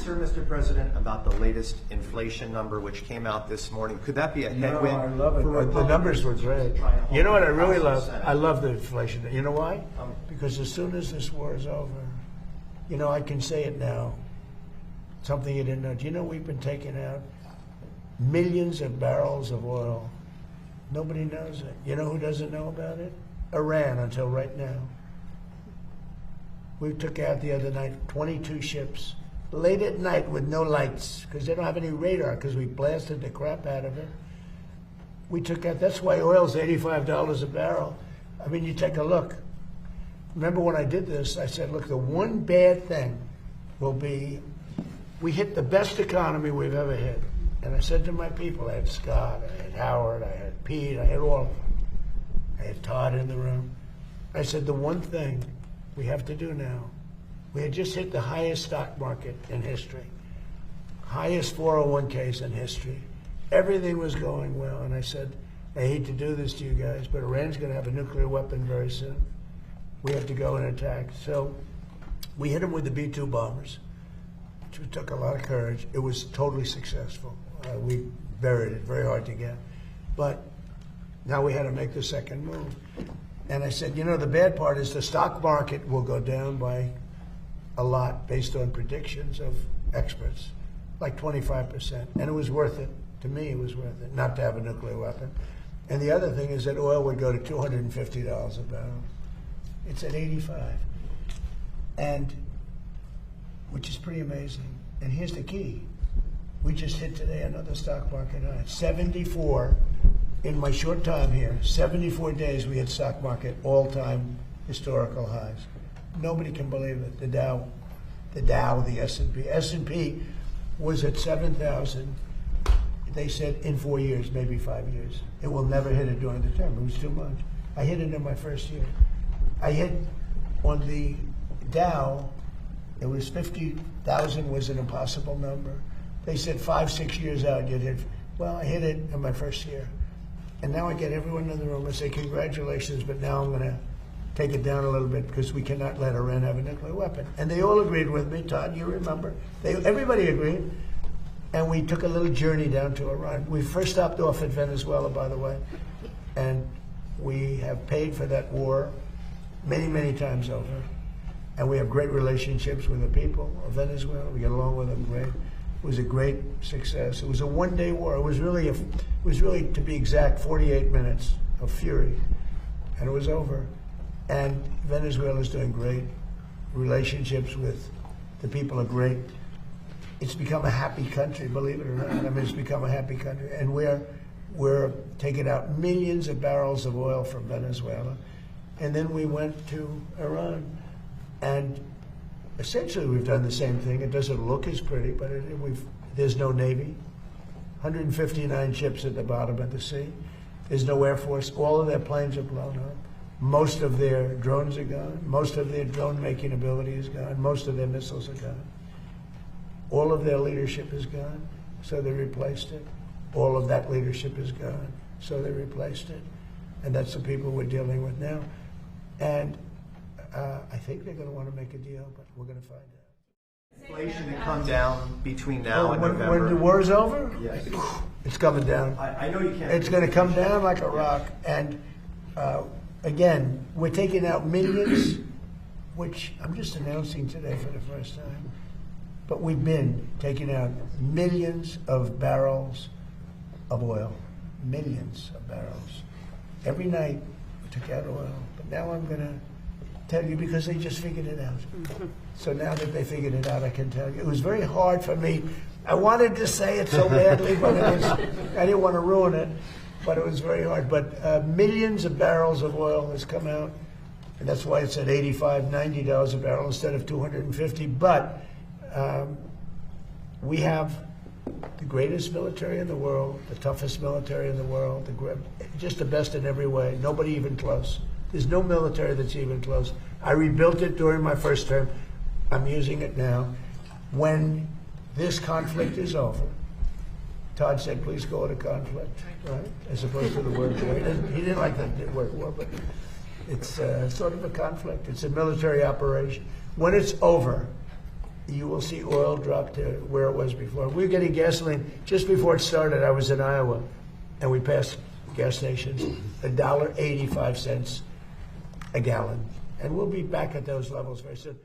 concerned, Mr. President, about the latest inflation number which came out this morning? Could that be a headwind? I love it. The numbers were great. You know what I really love? I love the inflation. You know why? Because as soon as this war is over, you know, I can say it now. Something you didn't know. Do you know we've been taking out millions of barrels of oil? Nobody knows it. You know who doesn't know about it? Iran, until right now. We took out the other night 22 ships, late at night with no lights, because they don't have any radar, because we blasted the crap out of it. We took out, that's why oil's $85 a barrel. I mean, you take a look. Remember when I did this, I said, look, the one bad thing will be, we hit the best economy we've ever hit. And I said to my people, I had Scott, I had Howard, I had Pete, I had all of them. I had Todd in the room. I said, the one thing we have to do now, we had just hit the highest stock market in history, highest 401ks in history. Everything was going well. And I said, I hate to do this to you guys, but Iran's going to have a nuclear weapon very soon. We have to go and attack. So we hit them with the B-2 bombers, which took a lot of courage. It was totally successful. We buried it, very hard to get. But now we had to make the second move. And I said, you know, the bad part is the stock market will go down by a lot based on predictions of experts, like 25%. And it was worth it. To me, it was worth it, not to have a nuclear weapon. And the other thing is that oil would go to $250 a barrel. It's at 85, and which is pretty amazing. And here's the key. We just hit today another stock market high. 74 in my short time here, 74 days we had stock market all-time historical highs. Nobody can believe it. The Dow, the S&P. S&P was at 7,000. They said in 4 years, maybe 5 years. It will never hit it during the term. It was too much. I hit it in my first year. I hit on the Dow, it was 50,000 was an impossible number. They said 5, 6 years out you'd hit. Well, I hit it in my first year. And now I get everyone in the room and say, congratulations, but now I'm going to take it down a little bit because we cannot let Iran have a nuclear weapon. And they all agreed with me, Todd, you remember. Everybody agreed. And we took a little journey down to Iran. We first stopped off at Venezuela, by the way. And we have paid for that war many, many times over. And we have great relationships with the people of Venezuela. We get along with them great. It was a great success. It was a one-day war. It was really, to be exact, 48 minutes of fury. And it was over. And Venezuela is doing great. Relationships with the people are great. It's become a happy country, believe it or not. I mean, it's become a happy country. And we're taking out millions of barrels of oil from Venezuela. And then we went to Iran. And essentially we've done the same thing. It doesn't look as pretty, but there's no Navy. 159 ships at the bottom of the sea. There's no Air Force. All of their planes are blown up. Most of their drones are gone. Most of their drone-making ability is gone. Most of their missiles are gone. All of their leadership is gone, so they replaced it. All of that leadership is gone, so they replaced it. And that's the people we're dealing with now. And I think they're going to want to make a deal, but we're going to find out. Inflation to come down between now and November. When the war is over? Yes. It's coming down. I know you can't. It's going to come down like a rock. And again, we're taking out millions, which I'm just announcing today for the first time. But we've been taking out millions of barrels of oil. Millions of barrels. Every night we took out oil. But now I'm going to tell you because they just figured it out. So now that they figured it out, I can tell you. It was very hard for me. I wanted to say it so badly, but I didn't want to ruin it. But it was very hard. But millions of barrels of oil has come out. And that's why it's at $85, $90 a barrel instead of $250. But we have the greatest military in the world, the toughest military in the world, just the best in every way. Nobody even close. There's no military that's even close. I rebuilt it during my first term. I'm using it now. When this conflict is over, Todd said, please call it a conflict, right? As opposed to the word war. He didn't like the word war, but it's sort of a conflict. It's a military operation. When it's over, you will see oil drop to where it was before. We were getting gasoline just before it started. I was in Iowa, and we passed gas stations $1.85 a gallon, and we'll be back at those levels very soon.